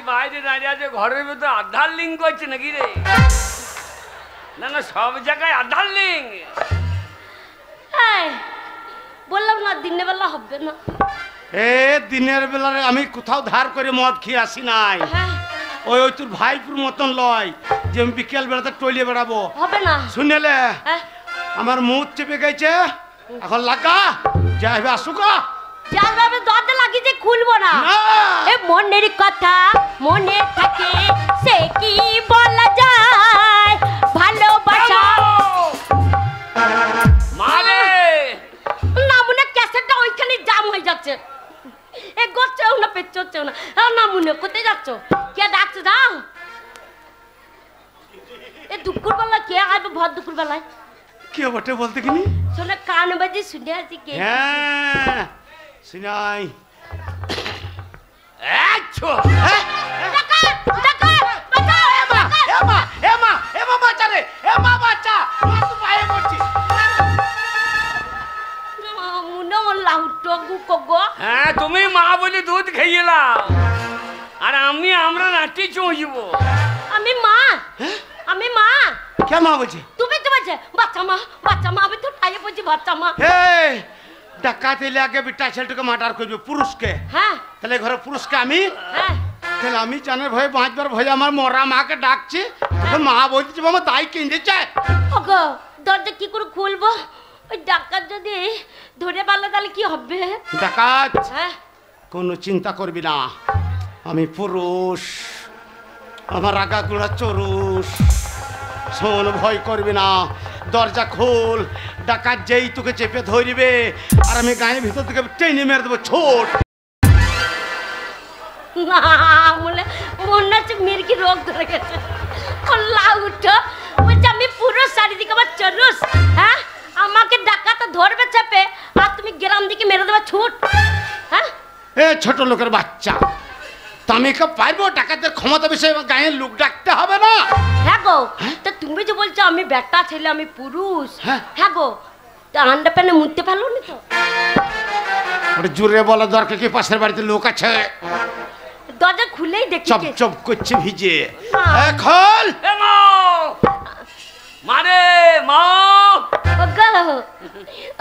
বাইরে দাঁড়িয়ে আছে, ঘরের ভেতর আধার লিঙ্ক করছে নাকি রে? না না, সব জায়গায় আধার লিঙ্ক। বললাম না দিনের বেলা হবে না। দিনের বেলা আমি কোথাও ধার করে মদ খেয়ে আসি নাই। ওই ওই তোর ভাইপুর মতন লয় যে আমি বিকেল বেলাতে টইলে বেড়াবো, হবে না। শুনেলে আমার মুখ চেপে গেছে, এখন লাগা যাইবে আসুক। যাইবে দরজা লাগিয়ে খুলবো না। এ মনের কথা মনে থাকে, সে কি বলা যায়, ভালোবাসা মারে না মনে ক্যাসেটটা ওইখানে জাম হয়ে যাচ্ছে। এ গোচ্ছেও না পেচ্ছেও না। না মনে কোথায় যাচ্ছ? কে ডাকছে? যাও। এ দুপুর বেলা কে আসবে? ভর দুপুর বেলায় কে বটে বলতে কিনি? শোনে কান বাজি শুনে আছি কে। হ্যাঁ শুনাই। আচ্ছা হ্যাঁ, তুমি মা বলে দুধ খাইয়েলাম আর আমরা নাটি চুঁজব। আমি মা, আমি মা। কে মা বলছে? তুমি তো বলছে বাচ্চা মা, বাচ্চা মা। আমি তো পায়ে বলছি বাচ্চা মা। ডাকাত এলে আগে বিটা ছেলেটাকে মার্ডার করবে পুরুষকে। হ্যাঁ তাহলে ঘরে পুরুষকে আমি, তাহলে আমি জানার ভয়ে বাঁচবার ভয়ে আমার মরা মাকে ডাকছি, মা বলছে আমার তাই কিনতে চায়। ওগো দরজা কি করে খুলবো? ওই ডাকাত যদি ধরে পারলে তাহলে কি হবে? ডাকাত কোনো চিন্তা করবি না, আমি পুরুষ, আমার আগা গুড়া চরুষ। শোন, ভয় করবি না, দরজা খোল। ডাকাত যেই তোকে চেপে ধরবে আর আমি গায়ের ভিতর থেকে টেনে মেরে দেবো ছোট। না বলে মনে হচ্ছে মেয়ের কি রোগ ধরে গেছে। উঠো বলছে আমি পুরো চারিদিকে আমার চরুষ। হ্যাঁ আমাকে ডাকাত ধরবে চেপে আর তুমি গ্রাম দিকে মেরে দেবে ছুট। হ্যাঁ এ ছোট লোকের বাচ্চা, আমি কে পারবো? ডাকাতের ক্ষমতা বিষয়ে গায়ের লোক ডাকতে হবে না। হ্যাঁ গো, তা তুমি যে বলছো আমি বেটা ছেলে, আমি পুরুষ। হ্যাঁ গো, তা আন্ডা প্যানে মুড়তে পারলো না তো? ওটা জোরে বলা দরকার কি? পাশের বাড়িতে লোক আছে। দরজা খুলেই দেখি চপ চপ করছে ভিজে। খোল মারে মা। অগো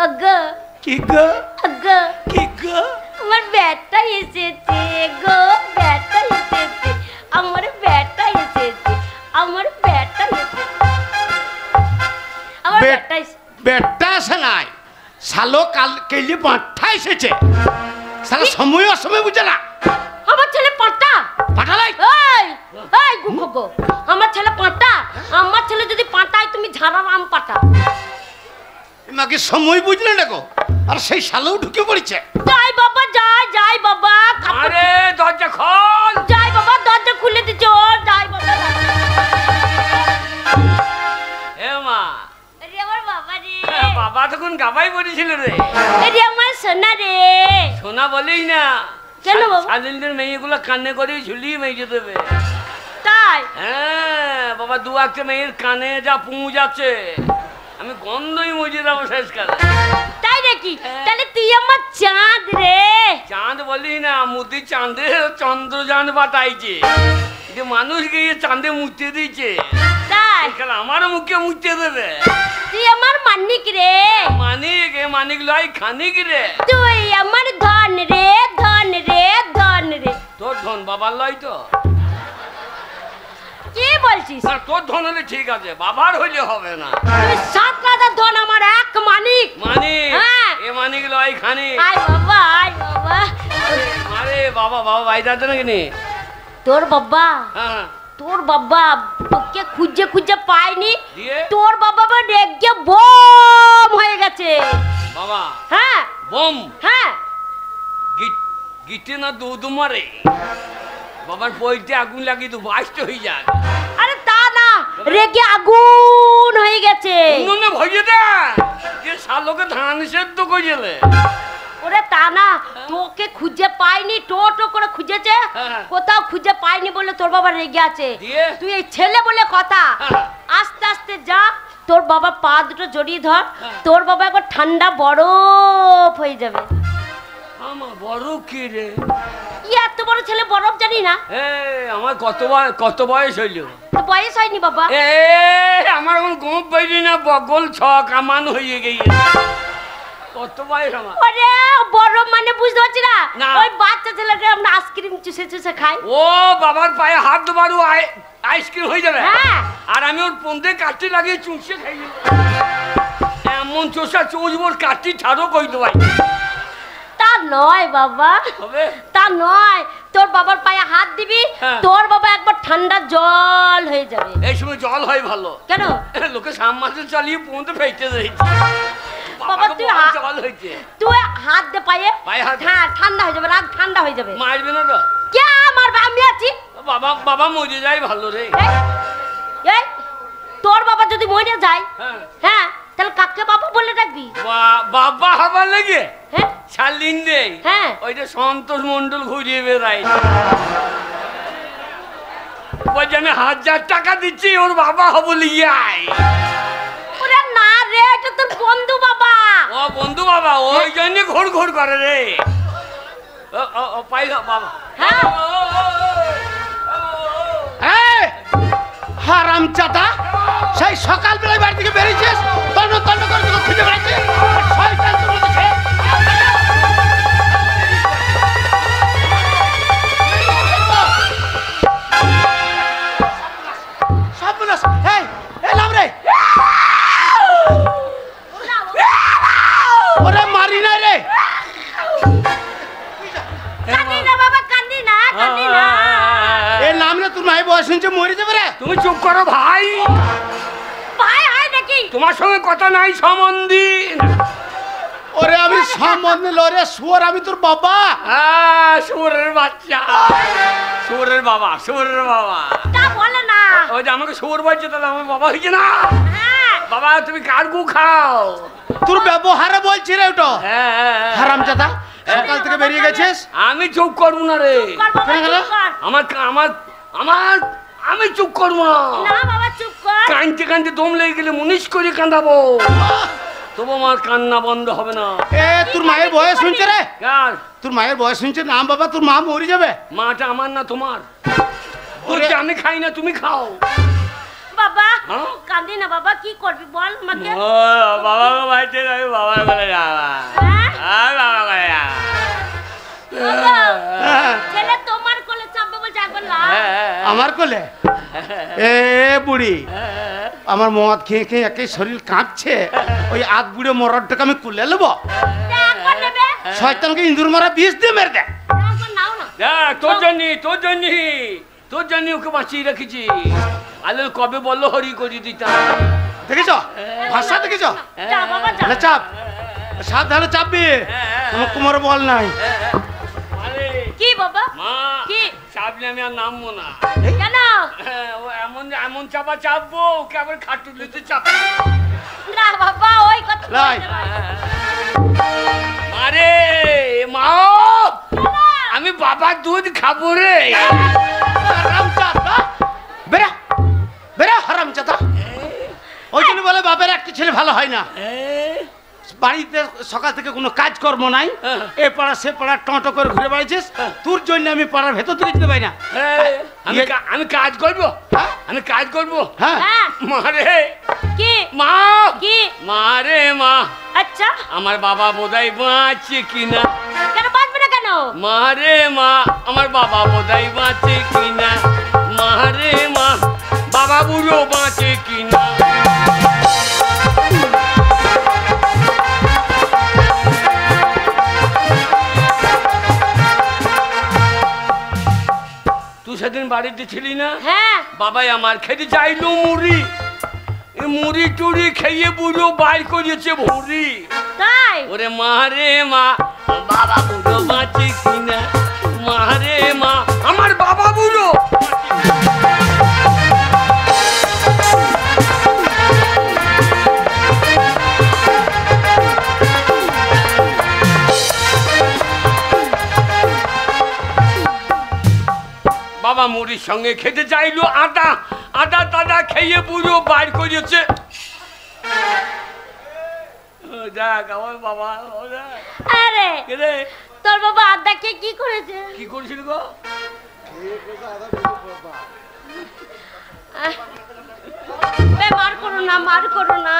অগো কি গো? অগো কি গো? আমার বেটা এসেছে গো, বেটা এসেছে, আমার বেটা এসেছে, আমার বেটা এসেছে, আমার বেটা এসেছে। বেটা আসে নাই, শালো কাল কেলি পাঁঠা এসেছে। শালা সময় অসময় বুঝে না। আমার ছেলে পাঁঠা পাঠালাই? এই এই গুগো, আমার ছেলে পাঁঠা? আমার ছেলে যদি পাঁঠায় তুমি ঝাড়ার আম পাঠা। মাকে সময় বুঝলে না গো, আর সেই শালোও ঢুকে পড়েছে। যাই বাবা যাই, যাই বাবা। আরে দরজা খোল। যাই বাবা, দরজা খুলে দিছো। যাই বাবা। এ মা, আরে আমার বাবা রে। বাবা তখন গাবাই পড়েছিল রে। আরে আমার সোনা রে। সোনা বলেই না, কেন বাবা? স্বাধীনদের মেয়েগুলো কানে করে ঝুলিয়ে মেয়ে দেবে। তাই? হ্যাঁ বাবা, দু একটা মেয়ের কানে যা পুঁজ আছে, আমি গন্ধই মজে যাবো শেষকালে। তাই নাকি? তাহলে তুই আমার চাঁদ রে। চাঁদ বলি না, মুদি চাঁদে চন্দ্রযান পাঠাইছে যে মানুষ গিয়ে চাঁদে মুতে দিচ্ছে। তাই? আমার মুখে মুতে দেবে। তুই আমার মানিক রে। মানিক? এ মানিক লয় খানিক রে। তুই আমার ধন রে, ধন রে, ধন রে। তোর ধন বাবার লয় তো? কি বলছিস? না, তোর ধন হলে ঠিক আছে, বাবার হইলে হবে না। তুই 7 রাজার ধন, আমার এক মানিক। মানিক? এ মানিক লয় খানিক। আয় বাবা, আয় বাবা। আরে বাবা, বাবা বাইরে আছে নাকি? তোর বাবা? হ্যাঁ। তোর বাবা তোকে খুঁজে খুঁজে পাইনি। দিয়ে? তোর বাবা রেগে বোম হয়ে গেছে। বাবা? হ্যাঁ। বোম? হ্যাঁ। গিটে না দুধ মারে? বাবার বইতে আগুন লাগিয়ে তো বাস্ট হয়ে যায়। আরে তা না, রেগে আগুন হয়ে গেছে। উনুনে ভয়ে দে যে শালোকে ধান সেদ্ধ কইলে। ওরে তা না, তোকে খুঁজে পাইনি, টোটো করে খুঁজেছে, কোথাও খুঁজে পাইনি বলে তোর বাবা রেগে আছে। তুই এই ছেলে বলে কথা, আস্তে আস্তে যা, তোর বাবা পা দুটো জড়িয়ে ধর, তোর বাবা একবার ঠান্ডা বরফ হয়ে যাবে। আমার বড় কি রে? এত বড় ছেলে বরফ জানি না? আমার কত বয়স হইল? বয়স হয়নি বাবা। আমার এখন গোপ বাইরি না, বগল ছক আমান হয়ে গিয়ে। কত বয়স আমার? ওরে বরফ মানে বুঝতে পারছি না, না। ওই বাচ্চা ছেলেকে আমরা আইসক্রিম চুষে চুষে খাই। ও বাবার পায়ে হাত দেবারও আইসক্রিম হয়ে যাবে। হ্যাঁ। আর আমি ওর পন্দে কাঠি লাগিয়ে চুষে খাই। এমন চোষা চুষবোর কাঠি ছাড়ো কই তো ভাই। তা নয় বাবা, হবে? তা নয়, তোর বাবার পায়ে হাত দিবি, হ্যাঁ। তোর বাবা একবার ঠান্ডা জল হয়ে যাবে। এই সময় জল হয় ভালো। কেন? লোকে সামমাসে চালিয়ে পৌঁতে ফেলতে যাইছে। বাবা তুই জল হয়েছে, তুই হাত দে পায়ে, পায়ে হাত। হ্যাঁ ঠান্ডা হয়ে যাবে, রাগ ঠান্ডা হয়ে যাবে। মারবে না তো? কে মারবে? আমি আছি। বাবা মরে যায় ভালো রে। এই তোর বাবা যদি মরে যায়, হ্যাঁ, হ্যাঁ, তাহলে কাকে বাবা বলে ডাকবি? বাবা হবার লেগে হ্যাঁ ছাড়লিন দে। হ্যাঁ। ওইটা সন্তোষ মন্ডল ঘুরিয়ে বেড়াই। ওই যে আমি 1000 টাকা দিচ্ছি ওর বাবা হব লিয়াই। ওরে না রে, এটা তোর বন্ধু বাবা। ও বন্ধু বাবা, ওই জন্য ঘোর ঘোর করে রে। ও পাই বাবা। হ্যাঁ। হারামজাদা, সেই সকালবেলায় বাড়ি থেকে বেরিয়েছিস, তন্ন তন্ন করে তোকে খুঁজে বেড়াচ্ছিস। শয়তান তুমি তো সে। সর্বনাশ, এই এলাম রে। ওরে মারি না রে। কান্দি না বাবা, কান্দি না, কান্দি না। এ নাম রে, তোর মায়ের বয়স শুনছে মরে যাবে রে। তুমি চুপ করো ভাই। ভাই হয় নাকি? তোমার সঙ্গে কথা নাই সম্বন্ধী। ওরে আমি সম্বন্ধে লরে শুয়ার, আমি তোর বাবা। শুয়োরের বাচ্চা, শুয়োরের বাবা, শুয়োরের বাবা। তা বলে না। ওই যে আমাকে শুয়োর বলছে, তাহলে আমার বাবা হয়েছে না? হ্যাঁ। বাবা তুমি কার গু খাও? তোর ব্যবহারে বলছি রে ওটা। হারামজাদা, সকাল থেকে বেরিয়ে গেছিস। আমি চুপ করবো না রে। চুপ কর বাবা, চুপ কর। আমার আমি চুপ করবো না। না বাবা চুপ কর। কাঁদতে কাঁদতে দম লেগে গেলে মুনিশ করে কাঁদাবো, তবু আমার কান্না বন্ধ হবে না। এ তোর মায়ের বয়স শুনছে রে। কার? তোর মায়ের বয়স শুনছে নাম বাবা, তোর মা মরে যাবে। মাটা আমার না তোমার? বলছে আমি খাই না, তুমি খাও। বাবা হ্যাঁ? কান্দি না বাবা, কি করবি বল আমাকে। বাবা বাড়িতে আমি বাবার বলে যাবা। হ্যাঁ? বাবা বলে যাবা। বাবা, ছেলে তোমার কোলে চাপবে বলছে, একবার লাও। আমার কোলে? এ বুড়ি, আমার মদ খেয়ে খেয়ে একে শরীর কাঁপছে, ওই আধ বুড়ে মরদটাকে আমি কুলে নেবো? একবার নেবে? শয়তানকে ইঁদুর মারা বিষ দিয়ে মেরে দে। একবার নাও না। দেখ তোর জন্য ওকে বাঁচিয়ে রেখেছি। আলে কবে বললো হরি করে দিতাম। দেখেছ ভাষা, দেখেছ? যা বাবা যা। তাহলে চাপ, সাবধানে চাপবি, আমার কোমরে বল নাই। আরে কি বাবা? মা, কি? চাপলে আমি আর নামবো না। কেন? ও এমন চাপা চাপবো, ওকে আবার খাটুলিতে চাপবো। না বাবা, ওই কথা লাই। বলতে পারি। আরে মা, আমি বাবার দুধ খাবো রে। হারামজাদা, বেরা বেরা হারামজাদা। ওই জন্য বলে বাপের একটা ছেলে ভালো হয় না। বাড়িতে সকাল থেকে কোনো কাজকর্ম নাই, এ পাড়া সে পাড়া টটো করে ঘুরে বেড়াইছিস। তোর জন্য আমি পাড়ার ভেতর থেকে যেতে পারি না। আমি কাজ করবো, হ্যাঁ? আমি কাজ করবো। হ্যাঁ, হ্যাঁ। মারে কি? মা, কি? মারে মা, আচ্ছা, আমার বাবা বোধহয় বাঁচে কিনা। কেন বাঁচবে না কেন? মারে মা, আমার বাবা বোধহয় বাঁচে কিনা। মারে মা, বাবা বুড়ো বাঁচে কিনা। তুই সেদিন বাড়িতে ছিলি না? হ্যাঁ। বাবাই আমার খেতে চাইলো মুড়ি, মুড়ি টুড়ি খেয়ে বুড়ো বাইর করেছে ভুড়ি। তাই? ওরে মারে মা, বাবা বুড়ো বাঁচে কিনা। মারে মা, আমার বাবা বুড়ো। বাবা মুড়ির সঙ্গে খেতে চাইলো আটা, আটা টাটা খেয়ে বুড়ো বাইর করেছে। দেখ আমার বাবা। আরে রে, তোর তোর বাবা আদাকে কি করেছে? কি করেছিল গো? মার করো না, মার করো না।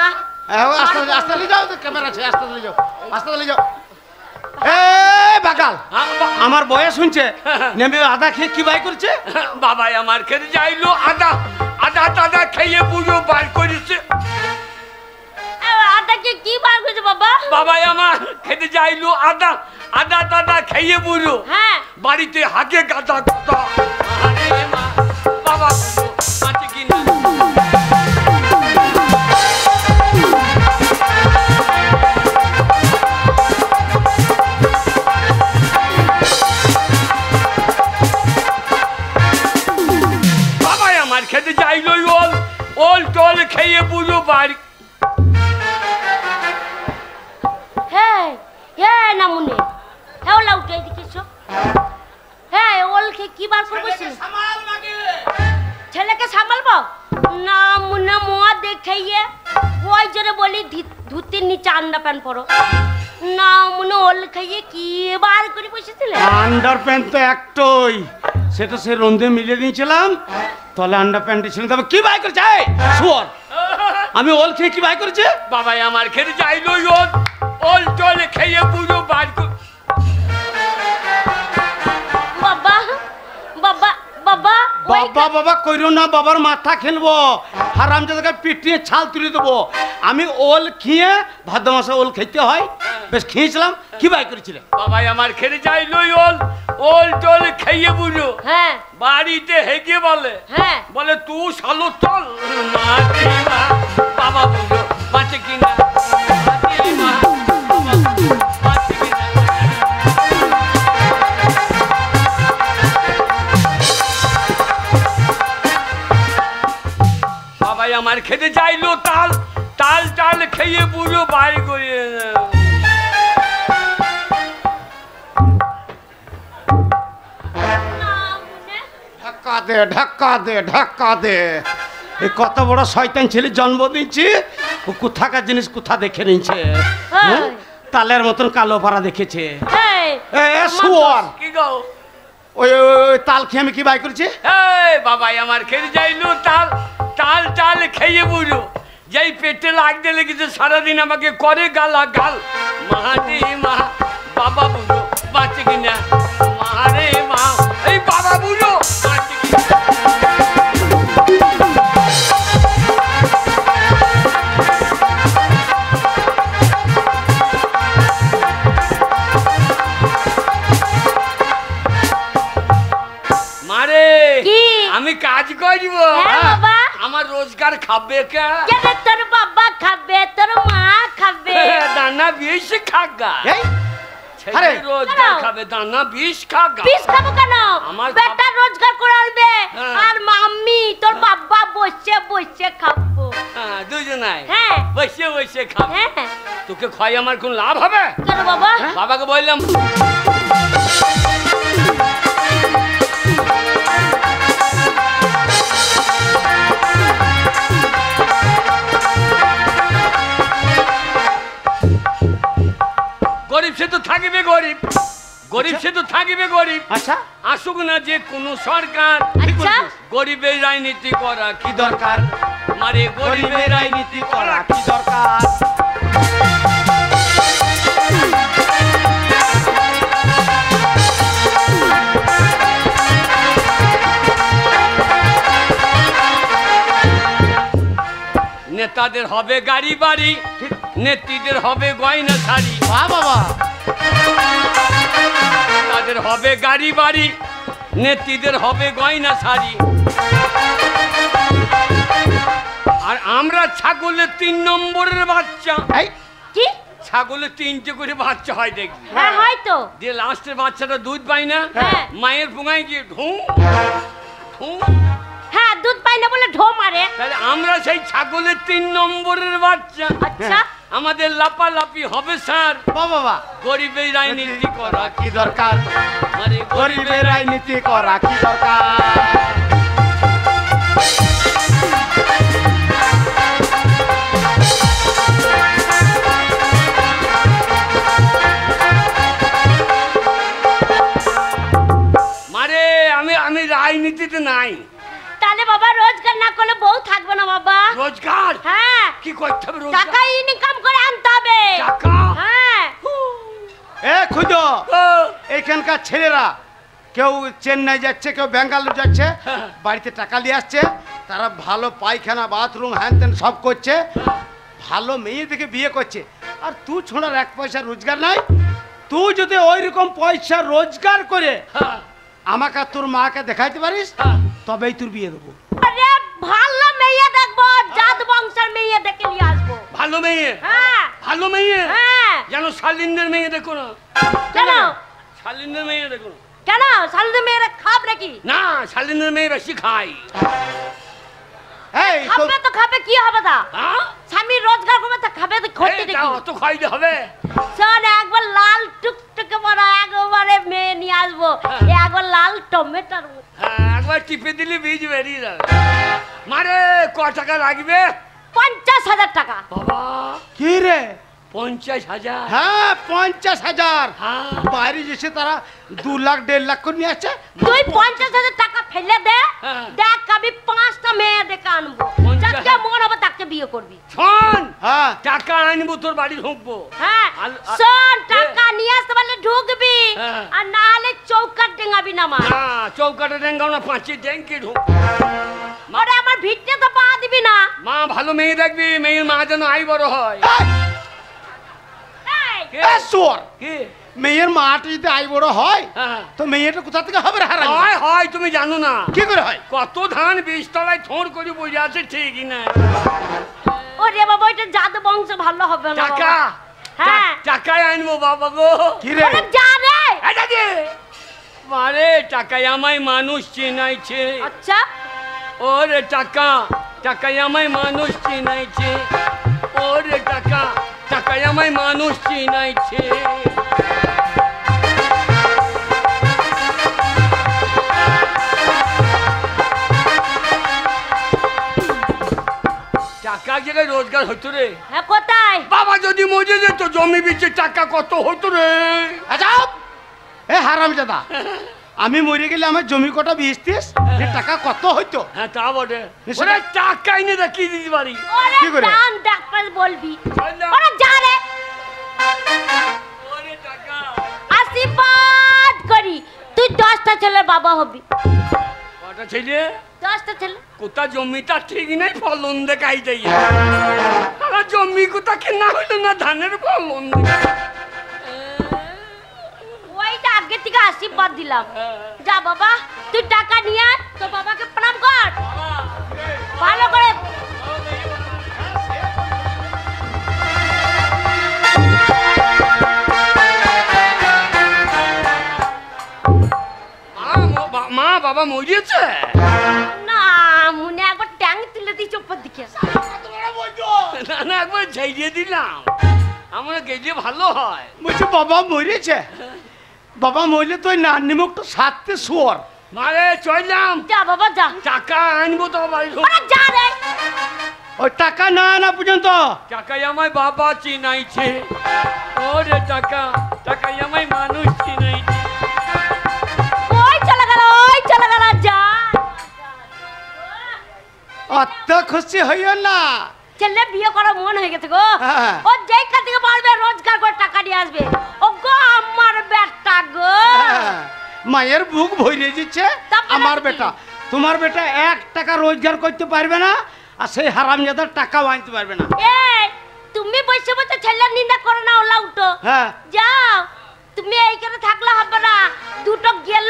আস্তে আস্তে নিয়ে যাও, ক্যামেরা আছে, আস্তে নিয়ে যাও, আস্তে নিয়ে যাও। এ বাগাল, আমার বয়স শুনছে নেমে আদা খেয়ে কি বাই করছে? বাবাই আমার খেতে যাইলো আদা আদা আদা খেয়ে বুঝো বার করেছে। আদাকে কি বার করেছে বাবা? বাবাই আমার খেতে যাইলো আদা আদা আদা খেয়ে বুঝো হ্যাঁ বাড়িতে হাগে গাদা গাদা। আরে মা বাবা বুঝো মাটি কিনা। বাবাই আমার খেতে যাইলো ওল ওল টোল খেয়ে বুঝো বাড়ি। হ্যাঁ হ্যাঁ নামুনে হ্যাঁ ওলা উঠে এদিকে এসো। হ্যাঁ ওলকে কি বার করবো? ছেলেকে সামালবো না মুন্না মোয়া দেখাইয়ে ওই জন্য বলি ধুতির নিচে আন্ডা প্যান্ট পরো না মুন্না ওল খাইয়ে কি বার করে বসেছিলে? আন্ডার প্যান্ট তো একটাই, সেটা সে রন্ধে মিলিয়ে দিয়েছিলাম, তাহলে আন্ডার প্যান্টে ছিল। তবে কি বাই করছে শুয়ার? আমি ওল খেয়ে কি বাই করেছে? বাবাই আমার খেতে যাইলো ওল ওল টোল খেয়ে বুঝো বার কর। বাবা বাবা বাবা বাবা বাবা কইরো না, বাবার মাথা খেলবো, হারামজাদাকে পিটিয়ে ছাল তুলে দেবো। আমি ওল খেয়ে ভাদ্র মাসে ওল খেতে হয়, বেশ খেয়েছিলাম। কি বাই করেছিলে? বাবাই আমার খেতে যাইলো ওল ওল টোল খেয়ে বুঝো হ্যাঁ বাড়িতে হেগে বলে হ্যাঁ বলে তুই শালো চল মাটি মা বাবা বুঝো মাটি কিনা। মাটি মা বাবা বুঝো মাটি কিনা। বাবাই আমার খেতে চাইলো তাল তাল তাল খেয়ে বুঝো বাড়ি করে। ধাক্কা দে ধাক্কা দে ধাক্কা দে। এই কত বড় শয়তান ছেলে জন্ম দিচ্ছি, ও কোথাকার জিনিস কোথা দেখে নিচ্ছে। হ্যাঁ? তালের মতন কালো পাড়া দেখেছে। শুয়ার কি গো? ওই তাল খেয়ে আমি কি বাই করেছি? এই বাবাই আমার খেতে চাইলো তাল তাল তাল খেয়ে বুঝো যেই পেটে লাগতে লেগেছে সারাদিন আমাকে করে গালা গাল। মাটি মা বাবা বুঝো বাঁচে কিনা। মারে মা এই বাবা বুঝো বাঁচে কিনা। মারে আমি কাজ করব, আমার রোজগার খাবে কে? তোর বাবা খাবে, তোর মা খাবে। দানা বিষ খাগা। আরে রোজগার খাবে দানা বিষ খাগা। বিষ খাবো কেন? আমার বেটা রোজগার করে আনবে হ্যাঁ। আর মাম্মি তোর বাবা বসে বসে খাবো। হ্যাঁ দুজনাই হ্যাঁ বসে বসে খাবো। হ্যাঁ তোকে খাই আমার কোন লাভ হবে? কেন বাবা? বাবাকে বললাম গরিব সে তো থাকবে গরিব, গরিব সে তো থাকবে গরিব। আচ্ছা আসুক না যে কোনো সরকার, আচ্ছা গরিবের রাজনীতি করা কি দরকার? মারে গরিবের রাজনীতি করা কি দরকার? নেতাদের হবে গাড়ি বাড়ি, নেত্রীদের হবে গয়না শাড়ি। বাবা তাদের হবে গাড়ি বাড়ি, নেত্রীদের হবে গয়না শাড়ি। আর আমরা ছাগলের 3 নম্বরের বাচ্চা। কি ছাগলের 3টে করে বাচ্চা হয় দেখবি। হ্যাঁ হয়তো দিয়ে লাস্টের বাচ্চাটা দুধ পায় না, হ্যাঁ। মায়ের পুঙায় গিয়ে ঢুঁ ঢুঁ। হ্যাঁ দুধ পাই না বলে ঢো মারে। তাহলে আমরা সেই ছাগলের 3 নম্বরের বাচ্চা। আচ্ছা আমাদের লাপালাপি হবে স্যার। বাবা গরিবের রাজনীতি করা কি দরকার? মানে গরিবের রাজনীতি করা কি দরকার? রাজনীতিতে নাই। তাহলে বাবা রোজগার না করলে বউ থাকবে না বাবা। রোজগার হ্যাঁ কি করতে হবে? টাকা ইনকাম করে আনতে হবে। টাকা? হ্যাঁ এ খুঁজো ও, এইখানকার ছেলেরা কেউ চেন্নাই যাচ্ছে, কেউ ব্যাঙ্গালোর যাচ্ছে, হ্যাঁ। বাড়িতে টাকা নিয়ে আসছে, তারা ভালো পায়খানা বাথরুম হ্যান ত্যান সব করছে, ভালো মেয়ে দেখে বিয়ে করছে। আর তুই ছোড়ার এক পয়সা রোজগার নাই। তুই যদি ওই রকম পয়সা রোজগার করে হ্যাঁ, আমাকে আর তোর মাকে দেখাইতে পারিস, হ্যাঁ। তবেই তোর বিয়ে দেবো। আরে ভালো মেয়ে দেখবো, জাত বংশের মেয়ে দেখে নিয়ে আসবো। ভালো মেয়ে? হ্যাঁ ভালো মেয়ে? হ্যাঁ। যেন শালিনদের মেয়ে দেখো না। কেন? শালিনদের মেয়ে দেখো না। কেন শালিদের মেয়েরা খাব নাকি? না, শালিনদের মেয়ে বেশি খায়। এই তো খাবে তো খাবে, কি হবে তা? হ্যাঁ? স্বামী রোজগার করবে তো খাবে তো খরচে এই, তা দেখি। অত খাইতে হবে? শোন, একবার লাল টুকটুকে বড় একবারে মেয়ে নিয়ে আসবো, একবার লাল টমেটোর মতো। হ্যাঁ, একবার টিপে দিলে বীজ বেরিয়ে যাবে। মারে ক টাকা লাগবে? 50,000 টাকা। বাবা, কি রে? 50,000? হ্যাঁ 50,000। হ্যাঁ। বাইরে যেছে তারা 2 লাখ 1.5 লাখ করে নিয়ে আসছে। তুই 50,000 টাকা ফেলে দে, হ্যাঁ। দেখ আমি 5টা মেয়ে ডেকে আনবো, 50,000 যাকে মন হবে তাকে বিয়ে করবি। শোন, হ্যাঁ টাকা আনবো, তোর বাড়ি ঢুকবো। হ্যাঁ আর- শোন, টাকা নিয়ে আসতে পারলে ঢুকবি, হ্যাঁ। আর না হলে চৌকাট ডেঙ্গাবি না মা। না, চৌকাটা ডেঙ্গাও না, 5 ডেঙ্কে ঢুক। ওরে আমার ভিটে তো পা দিবি না। মা ভালো মেয়ে দেখবি, মেয়ের মা যেন আই বড় হয়। এই, কে? এ সোর, কি? মেয়ের মাটি যদি আই বড় হয় হ্যাঁ। তো মেয়েটা কোথা থেকে হবে রে হারামি? হয় হয়, তুমি জানো না কি করে হয়? কত ধান বীজতলায় থোড় করে বসে আছে, ঠিকই না। ওরে বাবা ওইটা জাদু বংশ ভালো হবে না টাকা? বাবা। হ্যাঁ। টাকায় আনবো বাবা গো। কি রে? ওরে যা রে। এই দাদি, মারে টাকায় আমায় মানুষ চেনাইছে। আচ্ছা ওরে টাকা, টাকায় আমায় মানুষ চিনাইছে। ওরে টাকা, টাকায় আমায় মানুষ চিনাইছে। টাকা জায়গায় রোজগার হতো রে। হ্যাঁ কোথায়? বাবা যদি মরে যেত জমি বিচে টাকা কত হতো রে। আচ্ছা এ হারাম দাদা, আমি মরে গেলে আমার জমি কটা বেচতিস, এ টাকা কত হইতো? হ্যাঁ তা বটে। নিশ্চয়। ওরে টাকা এনে দেখি দিতে পারি। ওরে কি করে? দান ডাক্তার বলবি। বললাম। ওরে যা রে। ওরে টাকা। আশীর্বাদ করি তুই 10টা ছেলের বাবা হবি। কটা ছেলে? 10টা ছেলে। কোথা জমিটা ঠিক নাই, ফলন দেখাই যাই। তারা জমি কোথা কেনা হইল না, ধানের ফলন। ওইটা আগে থেকে আশীর্বাদ দিলাম। যা বাবা তুই টাকা নিয়ে আয়, তোর বাবাকে প্রণাম কর ভালো করে। মা বাবা মরিয়েছে? না মনে একবার ট্যাং তুলে দিয়েছে উপর দিকে। না না, একবার ঝাইয়ে দিলাম, আমরা গেলে ভালো হয়। বলছি বাবা মরেছে? বাবা মরলে তুই নান্নি মুখটা সাথে শুয়ার। মারে চললাম, যা বাবা যা। টাকা আনবো তো বাড়ি। ওরে যা রে। ওই টাকা না আনা পর্যন্ত টাকাই আমায় বাবা চিনাইছে। ওরে টাকা, টাকাই আমায় মানুষ চিনাইছে। ওই চলে গেল, ওই চলে গেল, যা। অত খুশি হইও না। ছেলে বিয়ে করার মন হয়ে গেছে গো। হ্যাঁ। ও যেইখান থেকে পারবে রোজগার করে টাকা নিয়ে আসবে। ও গো আমার বেটা গো। হ্যাঁ, মায়ের বুক ভরে দিচ্ছে। তারপরে আমার কি? বেটা, তোমার বেটা 1 টাকা রোজগার করতে পারবে না, আর সেই হারামজাদার টাকাও আনতে পারবে না। এই তুমি বসে বসে ছেলের নিন্দা করো না, ওলা উঠো। হ্যাঁ যাও, তুমি এইখানে থাকলে হবে না। দুটো গেল